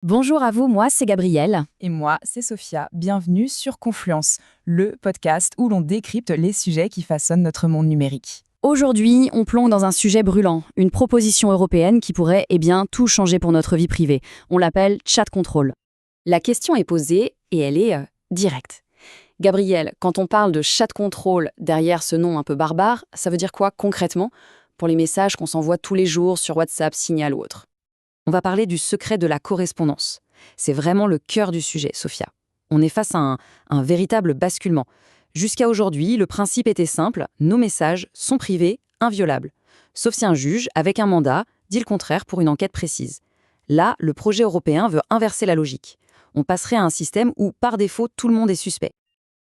Bonjour à vous, moi c'est Gabrielle. Et moi, c'est Sophia. Bienvenue sur Confluence, le podcast où l'on décrypte les sujets qui façonnent notre monde numérique. Aujourd'hui, on plonge dans un sujet brûlant, une proposition européenne qui pourrait tout changer pour notre vie privée. On l'appelle chat control. La question est posée et elle est directe. Gabrielle, quand on parle de chat control derrière ce nom un peu barbare, ça veut dire quoi concrètement pour les messages qu'on s'envoie tous les jours sur WhatsApp, Signal ou autre? On va parler du secret de la correspondance. C'est vraiment le cœur du sujet, Sophia. On est face à un véritable basculement. Jusqu'à aujourd'hui, le principe était simple, nos messages sont privés, inviolables. Sauf si un juge, avec un mandat, dit le contraire pour une enquête précise. Là, le projet européen veut inverser la logique. On passerait à un système où, par défaut, tout le monde est suspect.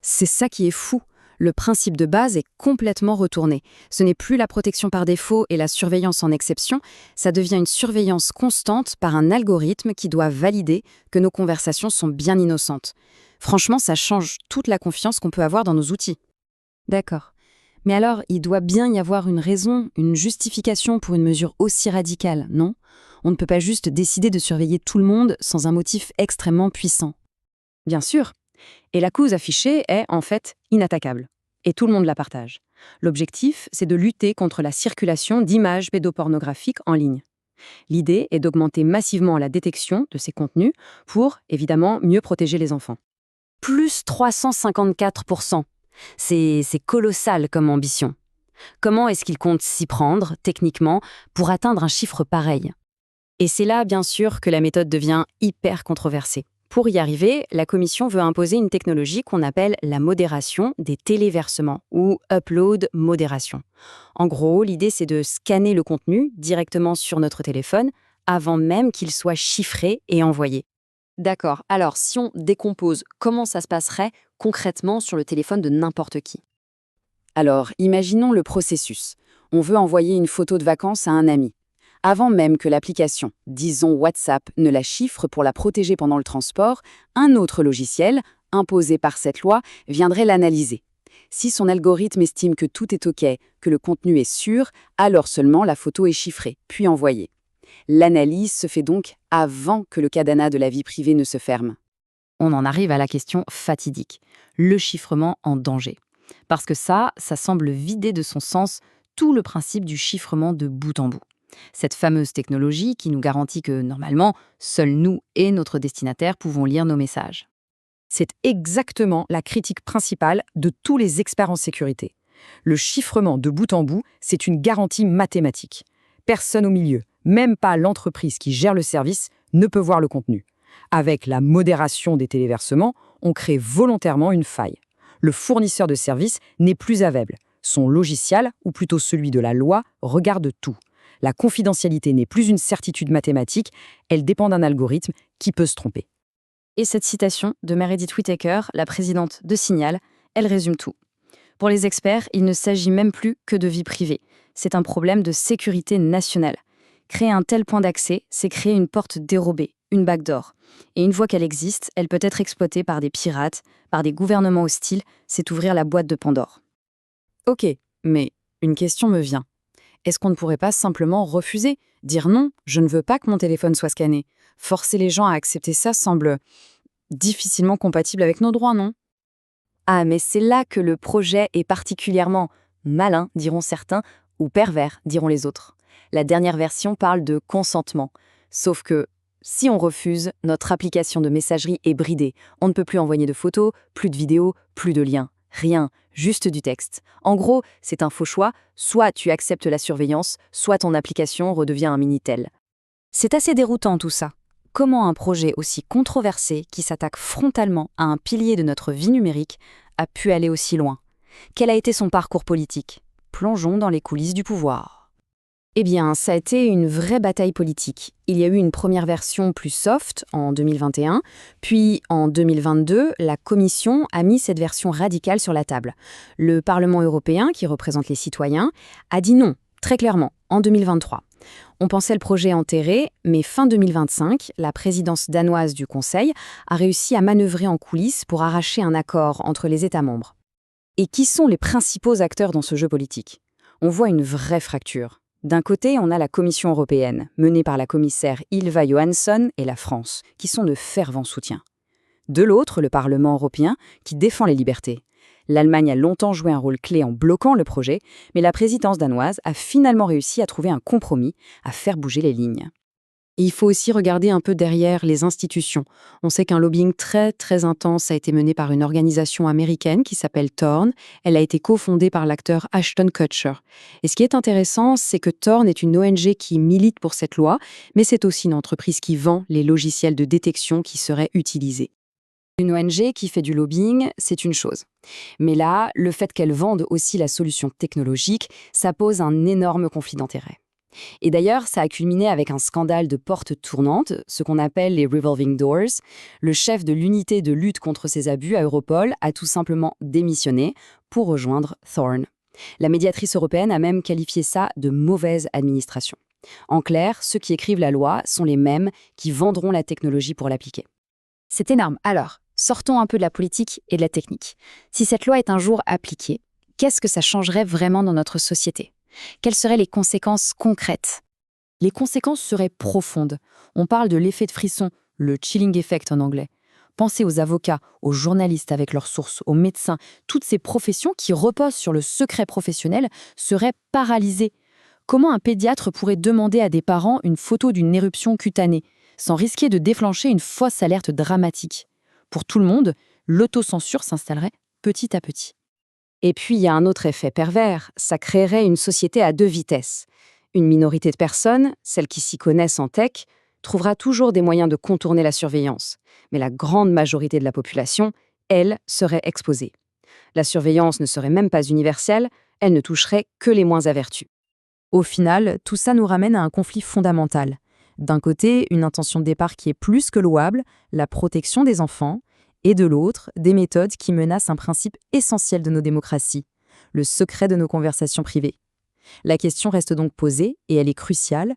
C'est ça qui est fou. Le principe de base est complètement retourné. Ce n'est plus la protection par défaut et la surveillance en exception, ça devient une surveillance constante par un algorithme qui doit valider que nos conversations sont bien innocentes. Franchement, ça change toute la confiance qu'on peut avoir dans nos outils. D'accord. Mais alors, il doit bien y avoir une raison, une justification pour une mesure aussi radicale, non? On ne peut pas juste décider de surveiller tout le monde sans un motif extrêmement puissant. Bien sûr. Et la cause affichée est, en fait, inattaquable. Et tout le monde la partage. L'objectif, c'est de lutter contre la circulation d'images pédopornographiques en ligne. L'idée est d'augmenter massivement la détection de ces contenus pour, évidemment, mieux protéger les enfants. Plus 354%. C'est colossal comme ambition. Comment est-ce qu'il compte s'y prendre, techniquement, pour atteindre un chiffre pareil? Et c'est là, bien sûr, que la méthode devient hyper controversée. Pour y arriver, la Commission veut imposer une technologie qu'on appelle la modération des téléversements ou upload modération. En gros, l'idée c'est de scanner le contenu directement sur notre téléphone avant même qu'il soit chiffré et envoyé. D'accord, alors si on décompose, comment ça se passerait concrètement sur le téléphone de n'importe qui? Alors, imaginons le processus. On veut envoyer une photo de vacances à un ami. Avant même que l'application, disons WhatsApp, ne la chiffre pour la protéger pendant le transport, un autre logiciel, imposé par cette loi, viendrait l'analyser. Si son algorithme estime que tout est OK, que le contenu est sûr, alors seulement la photo est chiffrée, puis envoyée. L'analyse se fait donc avant que le cadenas de la vie privée ne se ferme. On en arrive à la question fatidique, le chiffrement en danger. Parce que ça semble vider de son sens tout le principe du chiffrement de bout en bout. Cette fameuse technologie qui nous garantit que, normalement, seuls nous et notre destinataire pouvons lire nos messages. C'est exactement la critique principale de tous les experts en sécurité. Le chiffrement de bout en bout, c'est une garantie mathématique. Personne au milieu, même pas l'entreprise qui gère le service, ne peut voir le contenu. Avec la modération des téléversements, on crée volontairement une faille. Le fournisseur de services n'est plus aveugle. Son logiciel, ou plutôt celui de la loi, regarde tout. La confidentialité n'est plus une certitude mathématique, elle dépend d'un algorithme qui peut se tromper. Et cette citation de Meredith Whittaker, la présidente de Signal, elle résume tout. Pour les experts, il ne s'agit même plus que de vie privée. C'est un problème de sécurité nationale. Créer un tel point d'accès, c'est créer une porte dérobée, une backdoor. Et une fois qu'elle existe, elle peut être exploitée par des pirates, par des gouvernements hostiles, c'est ouvrir la boîte de Pandore. Ok, mais une question me vient. Est-ce qu'on ne pourrait pas simplement refuser, dire non, je ne veux pas que mon téléphone soit scanné? Forcer les gens à accepter ça semble difficilement compatible avec nos droits, non? Ah, mais c'est là que le projet est particulièrement malin, diront certains, ou pervers, diront les autres. La dernière version parle de consentement. Sauf que, si on refuse, notre application de messagerie est bridée. On ne peut plus envoyer de photos, plus de vidéos, plus de liens. Rien, juste du texte. En gros, c'est un faux choix, soit tu acceptes la surveillance, soit ton application redevient un Minitel. C'est assez déroutant tout ça. Comment un projet aussi controversé, qui s'attaque frontalement à un pilier de notre vie numérique, a pu aller aussi loin? Quel a été son parcours politique? Plongeons dans les coulisses du pouvoir. Eh bien, ça a été une vraie bataille politique. Il y a eu une première version plus soft en 2021, puis en 2022, la Commission a mis cette version radicale sur la table. Le Parlement européen, qui représente les citoyens, a dit non, très clairement, en 2023. On pensait le projet enterré, mais fin 2025, la présidence danoise du Conseil a réussi à manœuvrer en coulisses pour arracher un accord entre les États membres. Et qui sont les principaux acteurs dans ce jeu politique? On voit une vraie fracture. D'un côté, on a la Commission européenne, menée par la commissaire Ylva Johansson et la France, qui sont de fervents soutiens. De l'autre, le Parlement européen, qui défend les libertés. L'Allemagne a longtemps joué un rôle clé en bloquant le projet, mais la présidence danoise a finalement réussi à trouver un compromis, à faire bouger les lignes. Et il faut aussi regarder un peu derrière les institutions. On sait qu'un lobbying très très intense a été mené par une organisation américaine qui s'appelle Thorn. Elle a été cofondée par l'acteur Ashton Kutcher. Et ce qui est intéressant, c'est que Thorn est une ONG qui milite pour cette loi, mais c'est aussi une entreprise qui vend les logiciels de détection qui seraient utilisés. Une ONG qui fait du lobbying, c'est une chose. Mais là, le fait qu'elle vende aussi la solution technologique, ça pose un énorme conflit d'intérêts. Et d'ailleurs, ça a culminé avec un scandale de porte tournante, ce qu'on appelle les revolving doors. Le chef de l'unité de lutte contre ces abus à Europol a tout simplement démissionné pour rejoindre Thorn. La médiatrice européenne a même qualifié ça de mauvaise administration. En clair, ceux qui écrivent la loi sont les mêmes qui vendront la technologie pour l'appliquer. C'est énorme. Alors, sortons un peu de la politique et de la technique. Si cette loi est un jour appliquée, qu'est-ce que ça changerait vraiment dans notre société ? Quelles seraient les conséquences concrètes ? Les conséquences seraient profondes. On parle de l'effet de frisson, le chilling effect en anglais. Pensez aux avocats, aux journalistes avec leurs sources, aux médecins. Toutes ces professions qui reposent sur le secret professionnel seraient paralysées. Comment un pédiatre pourrait demander à des parents une photo d'une éruption cutanée, sans risquer de déclencher une fausse alerte dramatique ? Pour tout le monde, l'autocensure s'installerait petit à petit. Et puis, il y a un autre effet pervers, ça créerait une société à deux vitesses. Une minorité de personnes, celles qui s'y connaissent en tech, trouvera toujours des moyens de contourner la surveillance. Mais la grande majorité de la population, elle, serait exposée. La surveillance ne serait même pas universelle, elle ne toucherait que les moins avertis. Au final, tout ça nous ramène à un conflit fondamental. D'un côté, une intention de départ qui est plus que louable, la protection des enfants, et de l'autre, des méthodes qui menacent un principe essentiel de nos démocraties, le secret de nos conversations privées. La question reste donc posée, et elle est cruciale.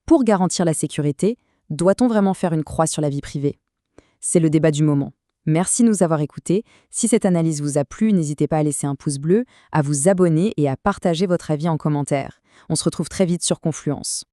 Pour garantir la sécurité, doit-on vraiment faire une croix sur la vie privée ? C'est le débat du moment. Merci de nous avoir écoutés. Si cette analyse vous a plu, n'hésitez pas à laisser un pouce bleu, à vous abonner et à partager votre avis en commentaire. On se retrouve très vite sur Confluence.